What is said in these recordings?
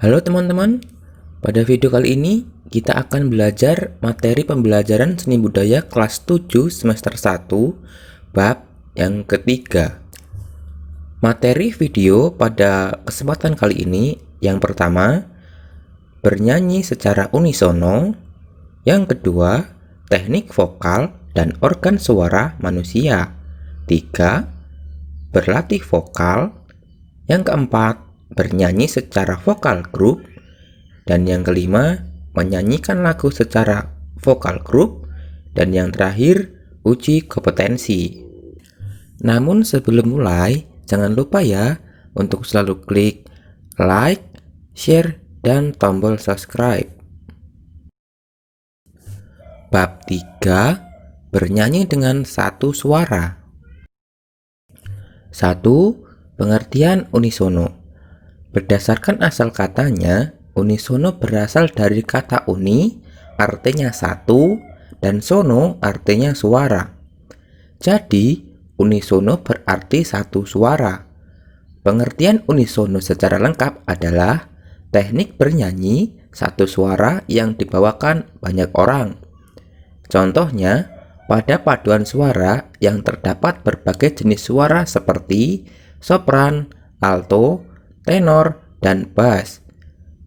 Halo teman-teman, pada video kali ini kita akan belajar materi pembelajaran seni budaya kelas 7 semester 1 bab yang ketiga. Materi video pada kesempatan kali ini yang pertama, bernyanyi secara unisono, yang kedua, teknik vokal dan organ suara manusia, 3, berlatih vokal, yang keempat, bernyanyi secara vokal grup, dan yang kelima, menyanyikan lagu secara vokal grup, dan yang terakhir, uji kompetensi. Namun sebelum mulai, jangan lupa ya untuk selalu klik like, share, dan tombol subscribe. Bab 3, bernyanyi dengan satu suara. 1. Pengertian unisono. Berdasarkan asal katanya, unisono berasal dari kata uni, artinya satu, dan sono artinya suara. Jadi, unisono berarti satu suara. Pengertian unisono secara lengkap adalah teknik bernyanyi satu suara yang dibawakan banyak orang. Contohnya, pada paduan suara yang terdapat berbagai jenis suara seperti sopran, alto, tenor, dan bass.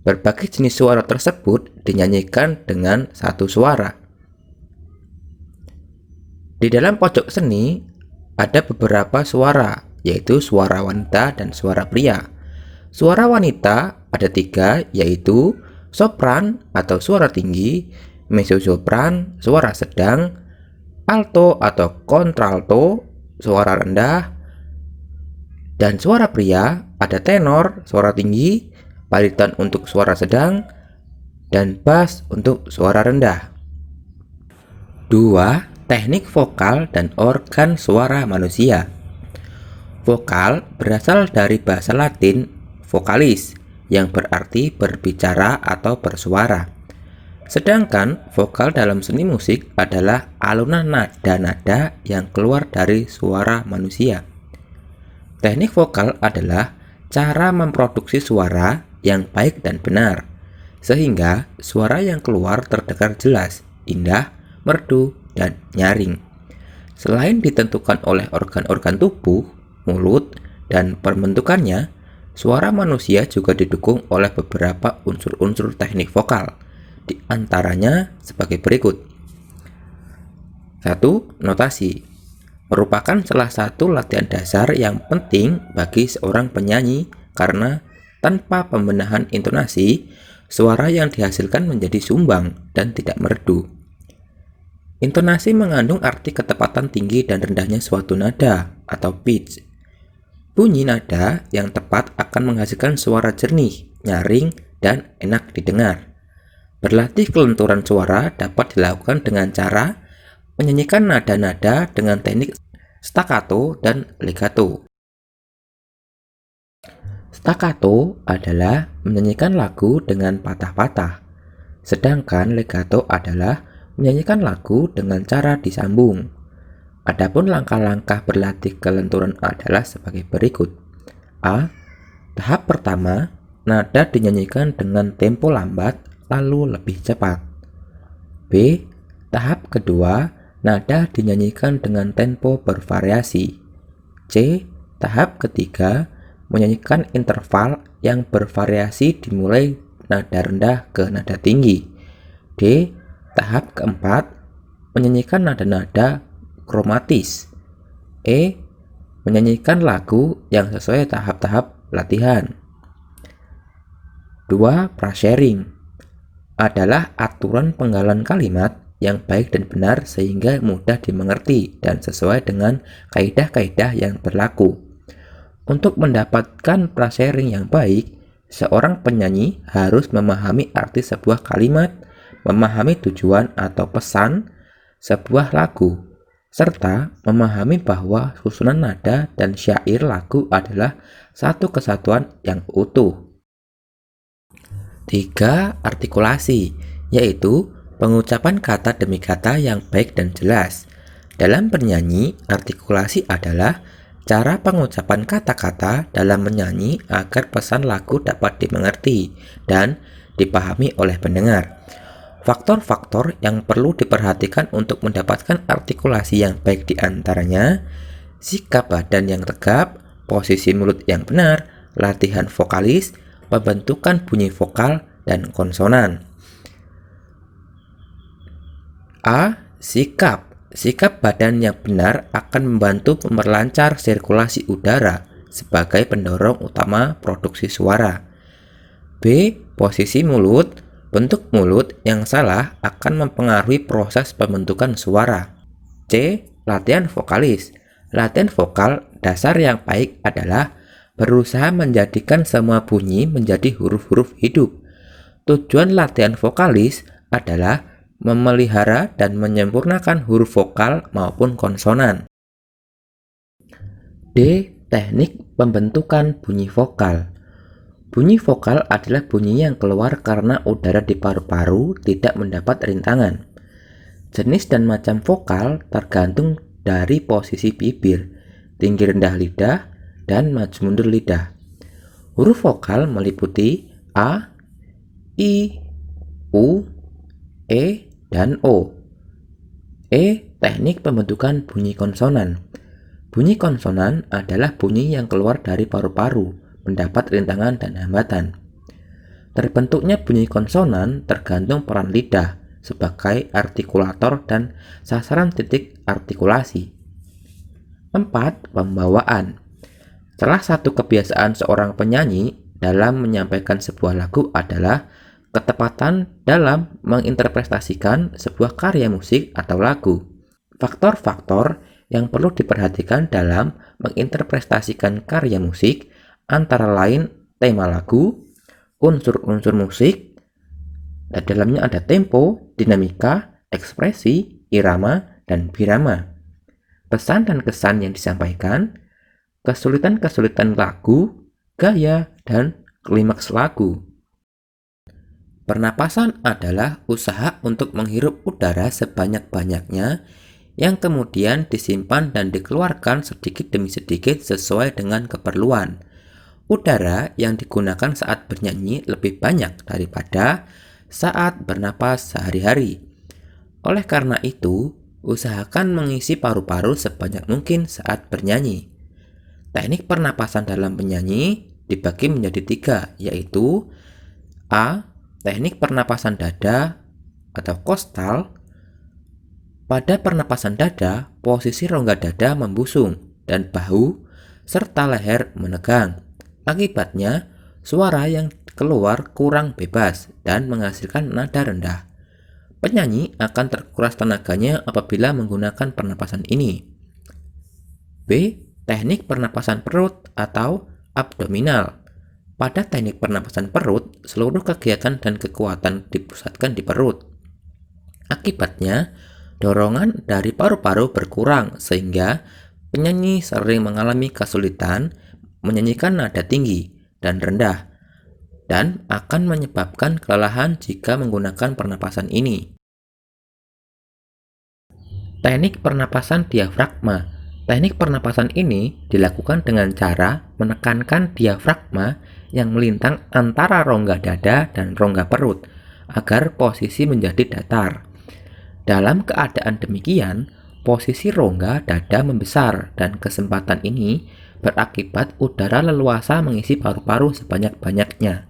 Berbagai jenis suara tersebut dinyanyikan dengan satu suara. Di dalam pojok seni ada beberapa suara, yaitu suara wanita dan suara pria. Suara wanita ada 3, yaitu sopran atau suara tinggi, mezzosopran suara sedang, alto atau kontralto suara rendah, dan suara pria ada tenor suara tinggi, bariton untuk suara sedang, dan bass untuk suara rendah. 2. Teknik vokal dan organ suara manusia. Vokal berasal dari bahasa Latin vocalis yang berarti berbicara atau bersuara. Sedangkan vokal dalam seni musik adalah alunan nada-nada yang keluar dari suara manusia. Teknik vokal adalah cara memproduksi suara yang baik dan benar, sehingga suara yang keluar terdengar jelas, indah, merdu, dan nyaring. Selain ditentukan oleh organ-organ tubuh, mulut, dan pembentukannya, suara manusia juga didukung oleh beberapa unsur-unsur teknik vokal, di antaranya sebagai berikut. 1. Notasi merupakan salah satu latihan dasar yang penting bagi seorang penyanyi karena tanpa pembenahan intonasi, suara yang dihasilkan menjadi sumbang dan tidak merdu. Intonasi mengandung arti ketepatan tinggi dan rendahnya suatu nada atau pitch. Bunyi nada yang tepat akan menghasilkan suara jernih, nyaring, dan enak didengar. Berlatih kelenturan suara dapat dilakukan dengan cara menyanyikan nada-nada dengan teknik staccato dan legato. Staccato adalah menyanyikan lagu dengan patah-patah, sedangkan legato adalah menyanyikan lagu dengan cara disambung. Adapun langkah-langkah berlatih kelenturan adalah sebagai berikut. A. Tahap pertama, nada dinyanyikan dengan tempo lambat lalu lebih cepat. B. Tahap kedua, nada dinyanyikan dengan tempo bervariasi. C. Tahap ketiga, menyanyikan interval yang bervariasi dimulai nada rendah ke nada tinggi. D. Tahap keempat, menyanyikan nada-nada kromatis. E. Menyanyikan lagu yang sesuai tahap-tahap latihan. 2. Frasering adalah aturan penggalan kalimat yang baik dan benar sehingga mudah dimengerti dan sesuai dengan kaidah-kaidah yang berlaku. Untuk mendapatkan frasering yang baik, seorang penyanyi harus memahami arti sebuah kalimat, memahami tujuan atau pesan sebuah lagu, serta memahami bahwa susunan nada dan syair lagu adalah satu kesatuan yang utuh. 3. Artikulasi, yaitu pengucapan kata demi kata yang baik dan jelas. Dalam bernyanyi, artikulasi adalah Cara pengucapan kata-kata dalam menyanyi agar pesan lagu dapat dimengerti dan dipahami oleh pendengar. Faktor-faktor yang perlu diperhatikan untuk mendapatkan artikulasi yang baik diantaranya sikap badan yang tegap, posisi mulut yang benar, latihan vokalis, pembentukan bunyi vokal, dan konsonan. A. Sikap. Sikap badan yang benar akan membantu memperlancar sirkulasi udara sebagai pendorong utama produksi suara. B. Posisi mulut. Bentuk mulut yang salah akan mempengaruhi proses pembentukan suara. C. Latihan vokalis. Latihan vokal dasar yang baik adalah berusaha menjadikan semua bunyi menjadi huruf-huruf hidup. Tujuan latihan vokalis adalah memelihara dan menyempurnakan huruf vokal maupun konsonan. D. Teknik pembentukan bunyi vokal. Bunyi vokal adalah bunyi yang keluar karena udara di paru-paru tidak mendapat rintangan. Jenis dan macam vokal tergantung dari posisi bibir, tinggi rendah lidah, dan maju mundur lidah. Huruf vokal meliputi A, I, U, E, dan O. E. Teknik pembentukan bunyi konsonan. Bunyi konsonan adalah bunyi yang keluar dari paru-paru, mendapat rintangan dan hambatan. Terbentuknya bunyi konsonan tergantung peran lidah sebagai artikulator dan sasaran titik artikulasi. 4. Pembawaan. Salah satu kebiasaan seorang penyanyi dalam menyampaikan sebuah lagu adalah ketepatan dalam menginterpretasikan sebuah karya musik atau lagu. Faktor-faktor yang perlu diperhatikan dalam menginterpretasikan karya musik antara lain tema lagu, unsur-unsur musik, dan dalamnya ada tempo, dinamika, ekspresi, irama, dan birama. Pesan dan kesan yang disampaikan, kesulitan-kesulitan lagu, gaya, dan klimaks lagu. Pernapasan adalah usaha untuk menghirup udara sebanyak-banyaknya yang kemudian disimpan dan dikeluarkan sedikit demi sedikit sesuai dengan keperluan. Udara yang digunakan saat bernyanyi lebih banyak daripada saat bernapas sehari-hari. Oleh karena itu, usahakan mengisi paru-paru sebanyak mungkin saat bernyanyi. Teknik pernapasan dalam penyanyi dibagi menjadi 3, yaitu A. Teknik pernapasan dada atau kostal. Pada pernapasan dada, posisi rongga dada membusung dan bahu serta leher menegang. Akibatnya, suara yang keluar kurang bebas dan menghasilkan nada rendah. Penyanyi akan terkuras tenaganya apabila menggunakan pernapasan ini. B. Teknik pernapasan perut atau abdominal. Pada teknik pernapasan perut, seluruh kegiatan dan kekuatan dipusatkan di perut. Akibatnya, dorongan dari paru-paru berkurang sehingga penyanyi sering mengalami kesulitan menyanyikan nada tinggi dan rendah dan akan menyebabkan kelelahan jika menggunakan pernapasan ini. Teknik pernapasan diafragma. Teknik pernapasan ini dilakukan dengan cara menekankan diafragma yang melintang antara rongga dada dan rongga perut agar posisi menjadi datar. Dalam keadaan demikian, posisi rongga dada membesar dan kesempatan ini berakibat udara leluasa mengisi paru-paru sebanyak-banyaknya.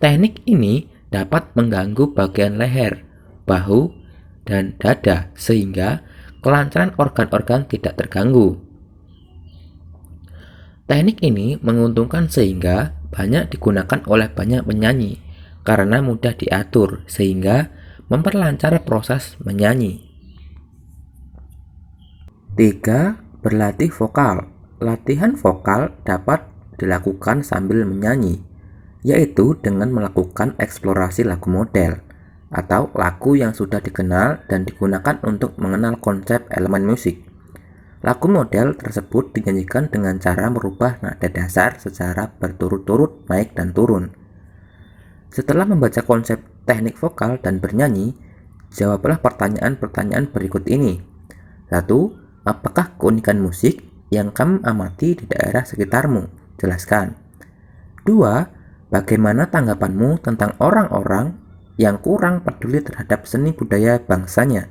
Teknik ini dapat mengganggu bagian leher, bahu, dan dada sehingga kelancaran organ-organ tidak terganggu. Teknik ini menguntungkan sehingga banyak digunakan oleh banyak penyanyi karena mudah diatur sehingga memperlancar proses menyanyi. 3. Berlatih vokal. Latihan vokal dapat dilakukan sambil menyanyi, yaitu dengan melakukan eksplorasi lagu model atau lagu yang sudah dikenal dan digunakan untuk mengenal konsep elemen musik. Lagu model tersebut dinyanyikan dengan cara merubah nada dasar secara berturut-turut naik dan turun. Setelah membaca konsep teknik vokal dan bernyanyi, jawablah pertanyaan-pertanyaan berikut ini. 1. Apakah keunikan musik yang kamu amati di daerah sekitarmu? Jelaskan. 2. Bagaimana tanggapanmu tentang orang-orang yang kurang peduli terhadap seni budaya bangsanya?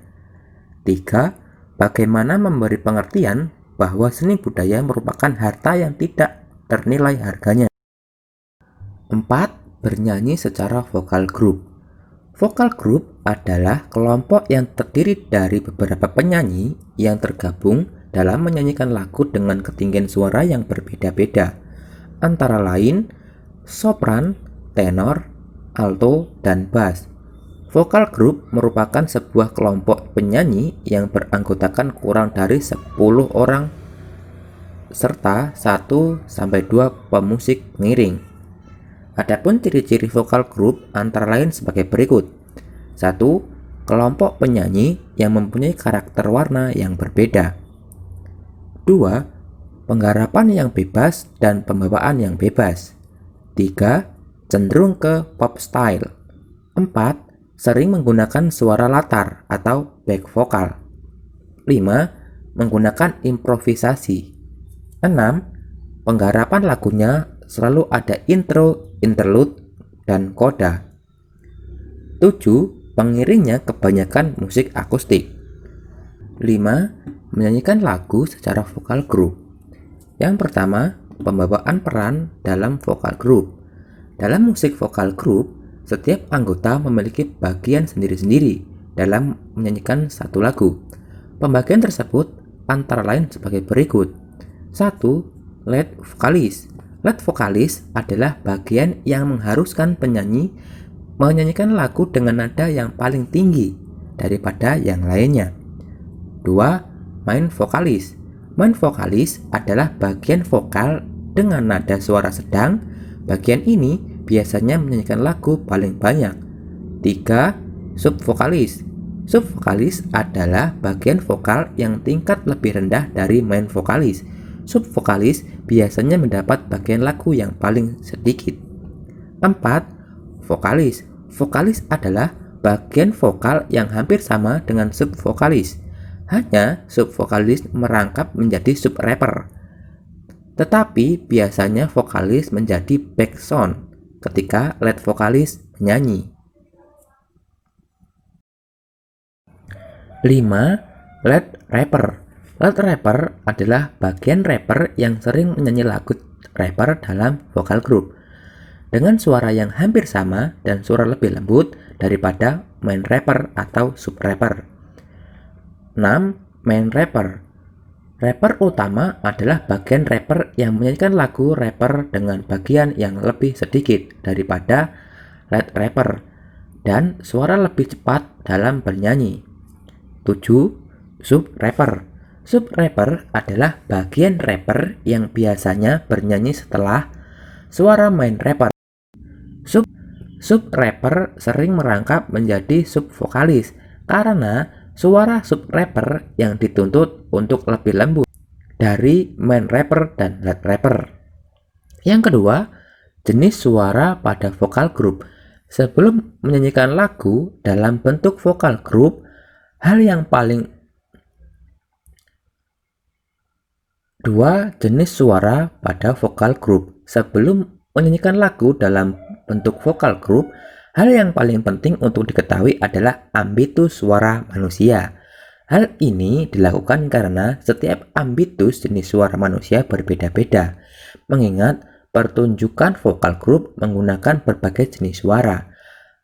3. Bagaimana memberi pengertian bahwa seni budaya merupakan harta yang tidak ternilai harganya? 4. Bernyanyi secara vokal group. Vokal group adalah kelompok yang terdiri dari beberapa penyanyi yang tergabung dalam menyanyikan lagu dengan ketinggian suara yang berbeda-beda, antara lain sopran, tenor, alto, dan bass. Vokal group merupakan sebuah kelompok penyanyi yang beranggotakan kurang dari 10 orang serta 1-2 pemusik pengiring. Adapun ciri-ciri vokal group antara lain sebagai berikut. 1. Kelompok penyanyi yang mempunyai karakter warna yang berbeda. 2. Penggarapan yang bebas dan pembawaan yang bebas. 3. Cenderung ke pop style. 4. Sering menggunakan suara latar atau back vokal. 5. Menggunakan improvisasi. 6. Penggarapan lagunya selalu ada intro, interlude, dan coda. 7. Pengiringnya kebanyakan musik akustik. 5. Menyanyikan lagu secara vokal group. Yang pertama, pembawaan peran dalam vokal group. Dalam musik vokal group, setiap anggota memiliki bagian sendiri-sendiri dalam menyanyikan satu lagu. Pembagian tersebut antara lain sebagai berikut. 1. Lead vokalis. Lead vokalis adalah bagian yang mengharuskan penyanyi menyanyikan lagu dengan nada yang paling tinggi daripada yang lainnya. 2. Main vokalis. Main vokalis adalah bagian vokal dengan nada suara sedang. Bagian ini biasanya menyanyikan lagu paling banyak. 3. Subvokalis. Subvokalis adalah bagian vokal yang tingkat lebih rendah dari main vokalis. Subvokalis biasanya mendapat bagian lagu yang paling sedikit. 4. Vokalis. Vokalis adalah bagian vokal yang hampir sama dengan subvokalis. Hanya subvokalis merangkap menjadi subrapper. Tetapi biasanya vokalis menjadi backsound ketika lead vokalis menyanyi. 5. Lead rapper. Lead rapper adalah bagian rapper yang sering menyanyi lagu rapper dalam vokal group dengan suara yang hampir sama dan suara lebih lembut daripada main rapper atau sub-rapper. 6. Main rapper. Rapper utama adalah bagian rapper yang menyanyikan lagu rapper dengan bagian yang lebih sedikit daripada lead rapper dan suara lebih cepat dalam bernyanyi. 7. Sub-rapper. Sub-rapper adalah bagian rapper yang biasanya bernyanyi setelah suara main rapper. Sub-rapper sering merangkap menjadi subvokalis karena suara sub-rapper yang dituntut untuk lebih lembut dari main rapper dan lead rapper. Yang kedua, jenis suara pada vokal group. Sebelum menyanyikan lagu dalam bentuk vokal group, Dua jenis suara pada vokal group. Sebelum menyanyikan lagu dalam bentuk vokal group, hal yang paling penting untuk diketahui adalah ambitus suara manusia. Hal ini dilakukan karena setiap ambitus jenis suara manusia berbeda-beda, mengingat pertunjukan vokal group menggunakan berbagai jenis suara.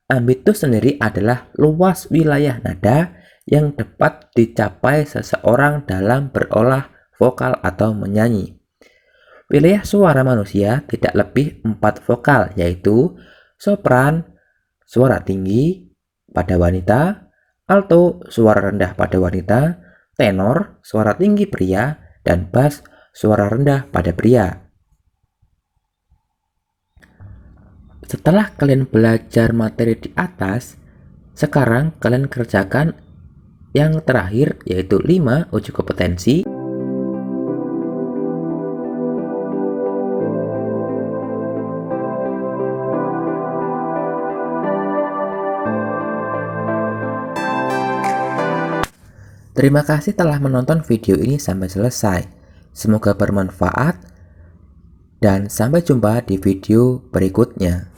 Ambitus sendiri adalah luas wilayah nada yang dapat dicapai seseorang dalam berolah vokal atau menyanyi. Wilayah suara manusia tidak lebih 4 vokal, yaitu sopran, suara tinggi pada wanita, alto, suara rendah pada wanita, tenor, suara tinggi pria, dan bass, suara rendah pada pria. Setelah kalian belajar materi di atas, sekarang kalian kerjakan yang terakhir, yaitu 5 uji kompetensi. Terima kasih telah menonton video ini sampai selesai. Semoga bermanfaat dan sampai jumpa di video berikutnya.